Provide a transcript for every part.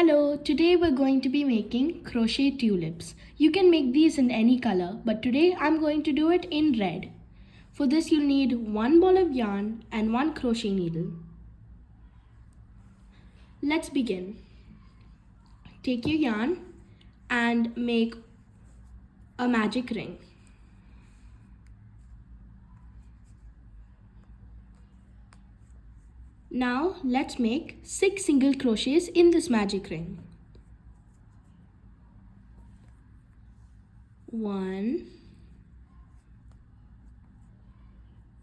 Hello, today we're going to be making crochet tulips. You can make these in any color, but today I'm going to do it in red. For this you'll need one ball of yarn and one crochet needle. Let's begin. Take your yarn and make a magic ring. Now let's make 6 single crochets in this magic ring. 1,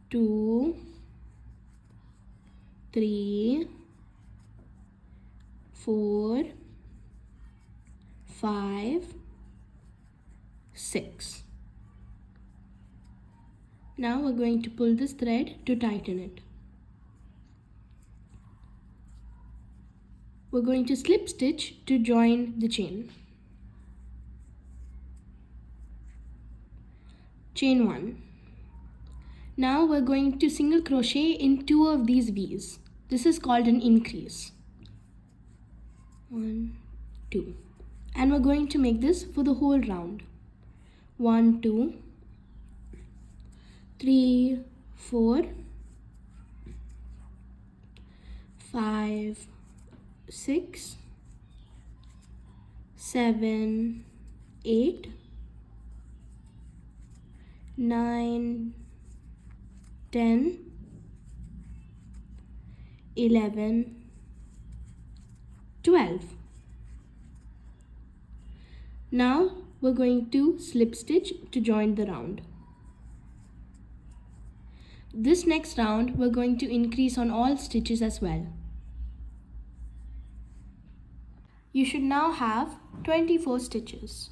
2, 3, 4, 5, 6. Now we're going to pull this thread to tighten it. We're going to slip stitch to join the chain. Chain 1. Now we're going to single crochet in 2 of these V's. This is called an increase. 1, 2. And we're going to make this for the whole round. 1, 2, 3, 4, 5, 6, 7, 8, 9, 10, 11, 12. Now we're going to slip stitch to join the round. This next round we're going to increase on all stitches as well. You should now have 24 stitches.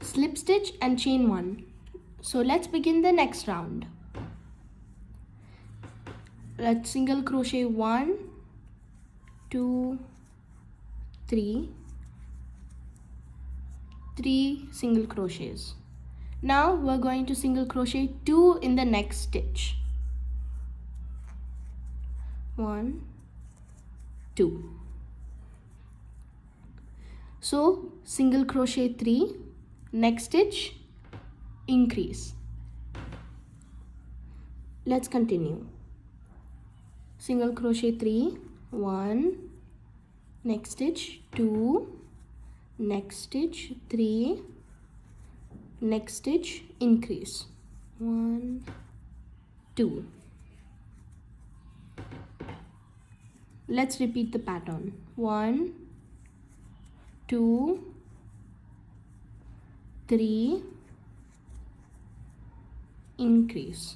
Slip stitch and chain 1. So let's begin the next round. Let's single crochet 1, 2, 3, 3 single crochets. Now we're going to single crochet 2 in the next stitch. 1, 2. So single crochet 3, next stitch, increase. Let's continue. Single crochet 3, 1, next stitch 2, next stitch 3, next stitch, increase. 1, 2. Let's repeat the pattern. 1, 2, 3, increase.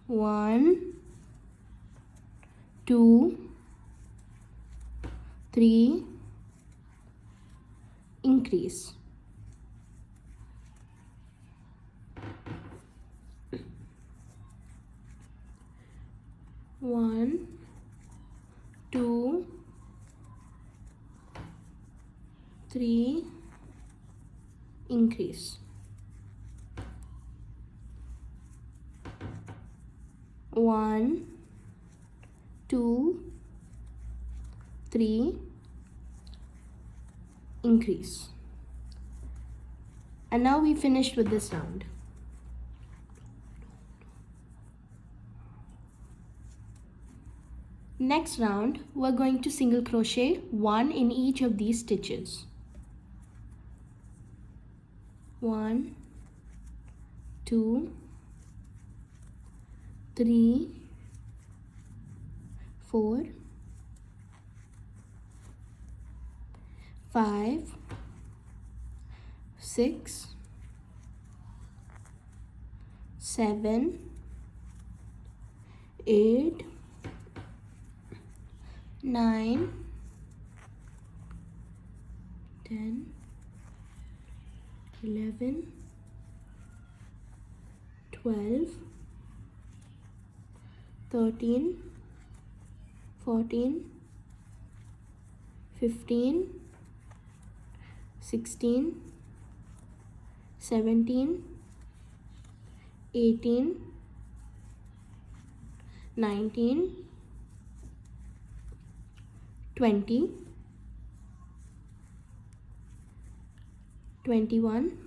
1, 2, 3, increase. 1, 2, 3, increase. 1, 2, 3, increase. And now we finished with this round. Next round, we're going to single crochet 1 in each of these stitches. 1, 2, 3, 4, 5, 6, 7, 8, 9, 10, 11, 12, 13, 14, 15, 16, 17, 18, 19, 20, 21,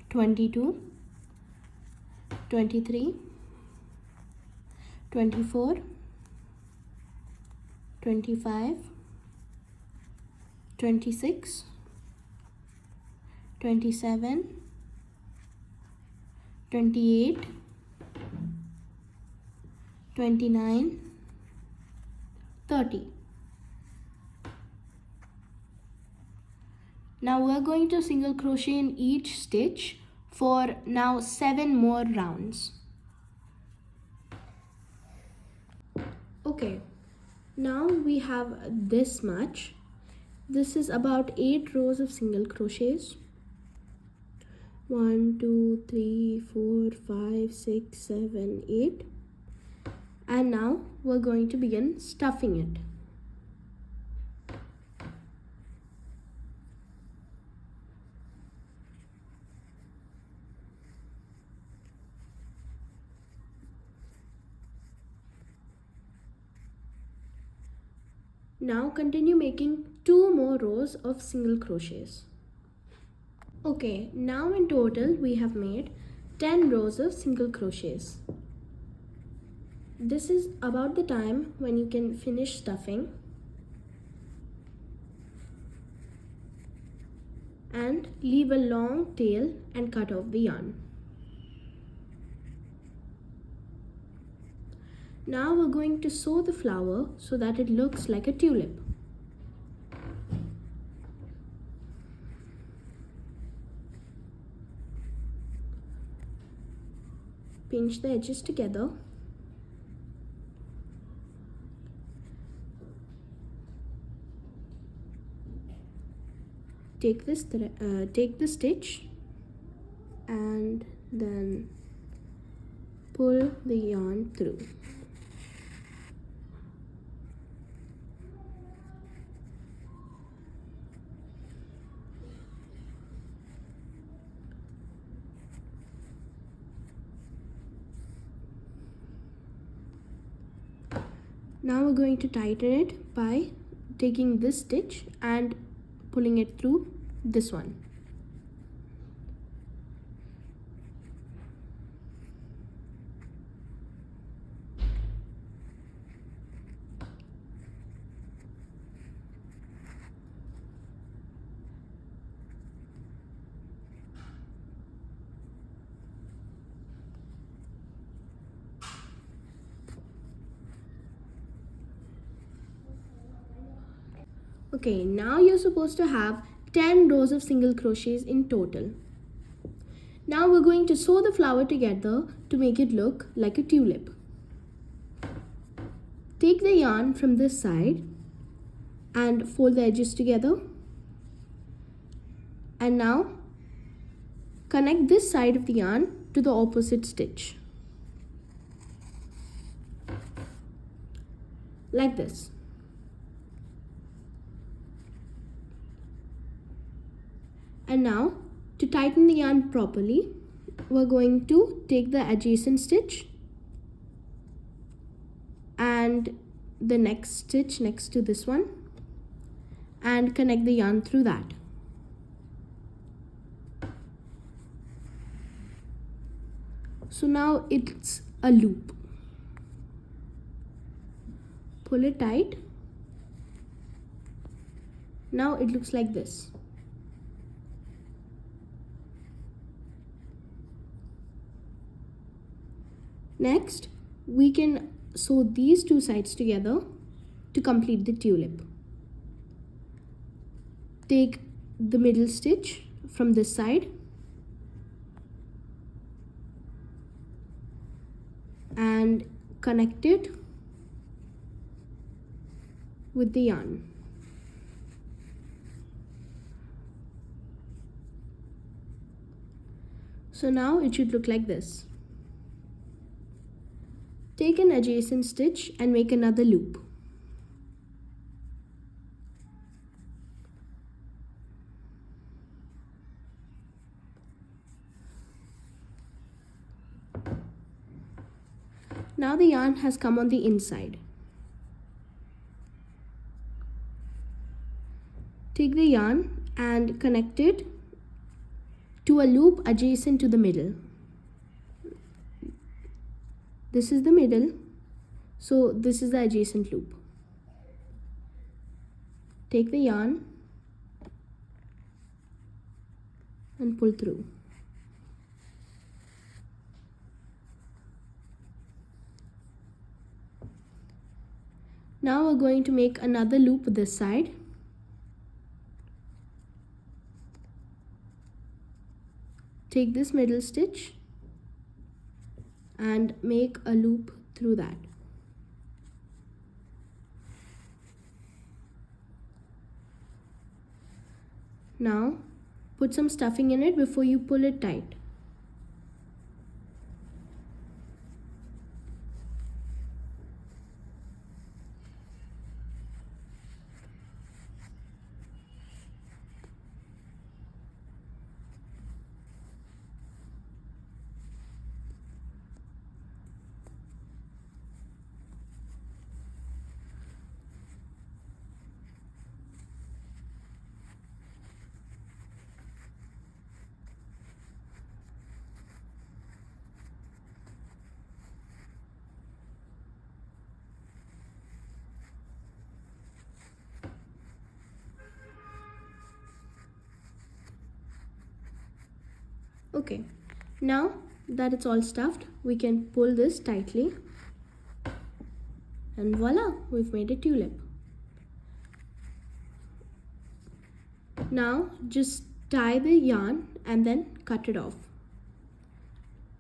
22, 23, 24, 25, 26, 27, 28, 29, 30. Now we're going to single crochet in each stitch for now 7 more rounds. Okay, now we have this much. This is about 8 rows of single crochets. 1, 2, 3, 4, 5, 6, 7, 8. And now we're going to begin stuffing it. Now continue making 2 more rows of single crochets. Okay, now in total we have made 10 rows of single crochets. This is about the time when you can finish stuffing and leave a long tail and cut off the yarn. Now we're going to sew the flower so that it looks like a tulip. Pinch the edges together. Take the stitch and then pull the yarn through. Now we're going to tighten it by taking this stitch and pulling it through this one. Okay, now you're supposed to have 10 rows of single crochets in total. Now we're going to sew the flower together to make it look like a tulip. Take the yarn from this side and fold the edges together. And now connect this side of the yarn to the opposite stitch. Like this. And now, to tighten the yarn properly, we're going to take the adjacent stitch and the next stitch next to this one and connect the yarn through that. So now it's a loop. Pull it tight. Now it looks like this. Next, we can sew these two sides together to complete the tulip. Take the middle stitch from this side and connect it with the yarn. So now it should look like this. Take an adjacent stitch and make another loop. Now the yarn has come on the inside. Take the yarn and connect it to a loop adjacent to the middle. This is the middle, so this is the adjacent loop. Take the yarn and pull through. Now we're going to make another loop this side. Take this middle stitch and make a loop through that. Now put some stuffing in it before you pull it tight. Okay, now that it's all stuffed, we can pull this tightly and voila, we've made a tulip. Now just tie the yarn and then cut it off.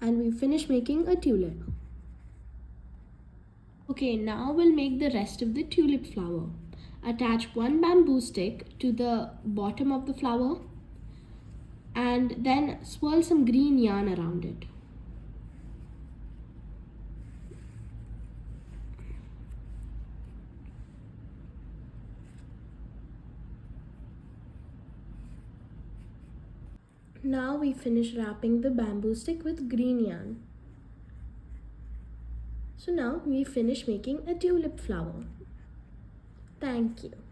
And we finish making a tulip. Okay, now we'll make the rest of the tulip flower. Attach one bamboo stick to the bottom of the flower and then swirl some green yarn around it. Now we finish wrapping the bamboo stick with green yarn. So now we finish making a tulip flower. Thank you.